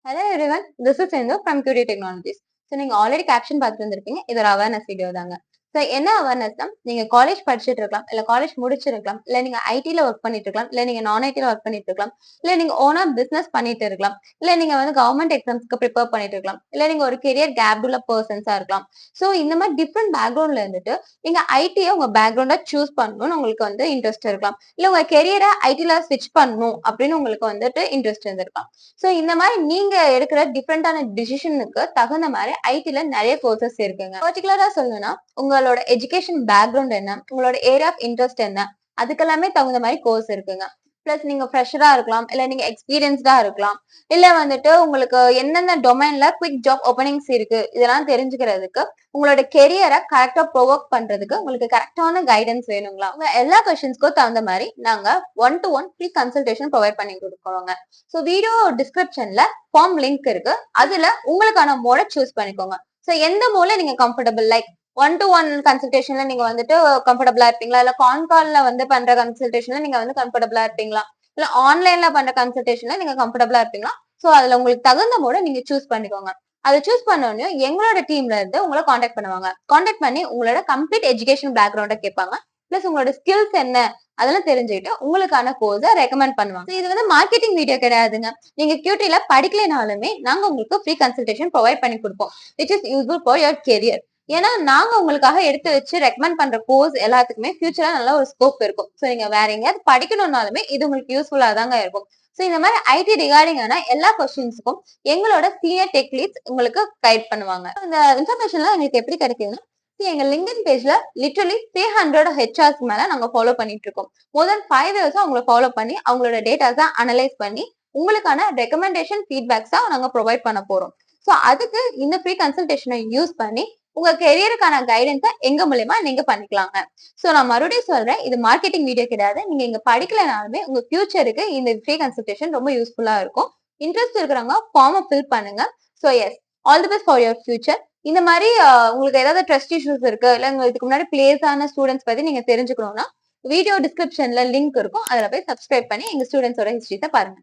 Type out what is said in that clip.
Hello everyone, this is Sindhu from QD Technologies. So நீங்க already caption பார்த்துட்டு வந்திருப்பீங்க. இது ஒரு அவேர்னஸ் வீடியோ தாங்க. ஸோ என்ன அவேர்னஸ்னா, நீங்க காலேஜ் படிச்சுட்டு இருக்கலாம், இல்ல காலேஜ் முடிச்சிருக்கலாம், இல்ல நீங்க ஐடில ஒர்க் பண்ணிட்டு இருக்கலாம், இல்ல நீங்க நான் ஐடில ஒர்க் பண்ணிட்டு இருக்கலாம், இல்ல நீங்க ஓனா பிசினஸ் பண்ணிட்டு இருக்கலாம், இல்ல நீங்க வந்து கவர்மெண்ட் எக்ஸாம்ஸ்க்கு ப்ரிப்பேர் பண்ணிட்டு இருக்கலாம், இல்ல நீங்க ஒரு கெரியர் கேப் உள்ள பர்சன்ஸா இருக்கலாம். ஸோ இந்த மாதிரி டிஃப்ரெண்ட் பேக்ரவுண்ட்ல இருந்துட்டு நீங்க ஐடியை உங்க பேக்ரவுண்டா சூஸ் பண்ணணும்னு உங்களுக்கு வந்து இன்ட்ரெஸ்ட் இருக்கலாம், இல்ல உங்க கெரியரை ஐடில ஸ்விட்ச் பண்ணணும் அப்படின்னு உங்களுக்கு வந்துட்டு இன்ட்ரெஸ்ட் இருந்திருக்கலாம். சோ இந்த மாதிரி நீங்க எடுக்கிற டிஃப்ரெண்டான டிசிஷனுக்கு தகுந்த மாதிரி ஐடில நிறைய கோர்சஸ் இருக்குங்க. பர்டிகுலரா சொல்லணும்னா உங்களோட எஜுகேஷன் பேக்ரவுண்ட் என்ன, உங்களோட ஏரியா ஆஃப் இன்ட்ரெஸ்ட் என்ன, அதுக்கெல்லாமே தகுந்த மாதிரி கோர்ஸ் இருக்குங்க. பிளஸ் நீங்க ஃப்ரெஷரா இருக்கலாம், இல்ல நீங்க எக்ஸ்பீரியன்ஸ்டா இருக்கலாம், இல்ல வந்துட்டு உங்களுக்கு என்னென்ன டொமைன்ல குவிக் ஜாப் ஓப்பனிங்ஸ் இருக்கு இதெல்லாம் தெரிஞ்சுக்கிறதுக்கு உங்களோட கெரியரை கரெக்டா ப்ரொவோக் பண்றதுக்கு உங்களுக்கு கரெக்டான கைடன்ஸ் வேணுங்களா? உங்க எல்லா கொஸ்டின்ஸ்க்கும் தகுந்த மாதிரி நாங்க 1-to-1 ஃப்ரீ கன்சல்டேஷன் ப்ரொவைட் பண்ணி கொடுக்குறோங்க. ஸோ வீடியோ டிஸ்கிரிப்ஷன்ல ஃபார்ம் லிங்க் இருக்கு, அதுல உங்களுக்கான மோட சூஸ் பண்ணிக்கோங்க. ஸோ எந்த மோட்ல நீங்க கம்ஃபர்டபுள், லைக் 1-to-1 கன்சல்டேஷன்ல நீங்க வந்துட்டு கம்ஃபர்டபுளா இருப்பீங்களா, இல்ல கால்ல வந்து பண்ற கன்சல்டேஷன்ல நீங்க வந்து கம்ஃபர்டபுளா இருப்பீங்களா, இல்ல ஆன்லைன்ல பண்ற கன்சல்டேஷன்ல நீங்க கம்ஃபர்டபுளா இருப்பீங்களா? சோ அதுல உங்களுக்கு தகுந்த மோட நீங்க சூஸ் பண்ணிக்கோங்க. அதை சூஸ் பண்ணோடனே எங்களோட டீம்ல இருந்து உங்களை காண்டாக்ட் பண்ணுவாங்க. காண்டாக்ட் பண்ணி உங்களோட கம்ப்ளீட் எஜுகேஷன் பேக்ரவுண்ட கேட்பாங்க. பிளஸ் உங்களோட ஸ்கில்ஸ் என்ன அதெல்லாம் தெரிஞ்சுக்கிட்டு உங்களுக்கான கோர்ஸை ரெக்கமெண்ட் பண்ணுவாங்க. இது வந்து மார்க்கெட்டிங் வீடியோ கிடையாதுங்க. நீங்க QTல படிக்கலைனாலுமே நாங்க உங்களுக்கு ஃப்ரீ கன்சல்டேஷன் ப்ரொவைட் பண்ணி கொடுப்போம், which is useful for your career. ஏன்னா நாங்க உங்களுக்காக எடுத்து வச்சு ரெக்கமெண்ட் பண்ற கோர்ஸ் எல்லாத்துக்குமே ஃபியூச்சர்ல நல்ல ஒரு ஸ்கோப் இருக்கும். ஸோ நீங்க வேற எங்கேயாவது படிக்கணும்னாலுமே இது உங்களுக்கு யூஸ்ஃபுல்லா தாங்க இருக்கும். ஸோ இந்த மாதிரி ஐடி ரிகார்டிங்கான எல்லா கொஸ்டின்ஸுக்கும் எங்களோட சீனியர் டெக் லீட்ஸ் உங்களுக்கு கைட் பண்ணுவாங்க. இந்த இன்ஃபர்மேஷன்லாம் எங்களுக்கு எப்படி கிடைக்குதுன்னா, எங்க லிங்க்டின் பேஜ்ல லிட்டரலி 300 ஹெச்ஆர்ஸ் மேல நாங்க ஃபாலோ பண்ணிட்டு இருக்கோம். மோர் தென் 5 இயர்ஸா அவங்களை ஃபாலோ பண்ணி அவங்களோட டேட்டாஸை அனலைஸ் பண்ணி உங்களுக்கான ரெக்கமெண்டேஷன் ஃபீட்பேக்ஸா நாங்க ப்ரொவைட் பண்ண போறோம். ஸோ அதுக்கு இந்த ஃப்ரீ கன்சல்டேஷனை யூஸ் பண்ணி உங்க கெரியருக்கான கைடன்ஸை எங்க மூலியமா நீங்க பண்ணிக்கலாங்க. சோ நான் மறுபடியும் சொல்றேன், இது மார்க்கெட்டிங் வீடியோ கிடையாது. நீங்க இங்க படிக்கலனாலுமே உங்க ஃபியூச்சருக்கு இந்த ஃப்ரீ கன்சல்டேஷன் ரொம்ப யூஸ்ஃபுல்லா இருக்கும். இன்ட்ரெஸ்ட் இருக்கிறவங்க ஃபார்மை ஃபில் பண்ணுங்க. So yes, all the best for your future. இந்த மாதிரி உங்களுக்கு ஏதாவது ட்ரஸ்ட் இஷ்யூஸ் இருக்கு, இல்ல இதுக்கு முன்னாடி பிளேஸ் ஆன ஸ்டூடெண்ட்ஸ் பத்தி நீங்க தெரிஞ்சுக்கணும்னா வீடியோ டிஸ்கிரிப்ஷன்ல லிங்க் இருக்கும், அதுல போய் சப்ஸ்கிரைப் பண்ணி எங்க ஸ்டூடெண்ட்ஸோட ஹிஸ்டரிஸை பாருங்க.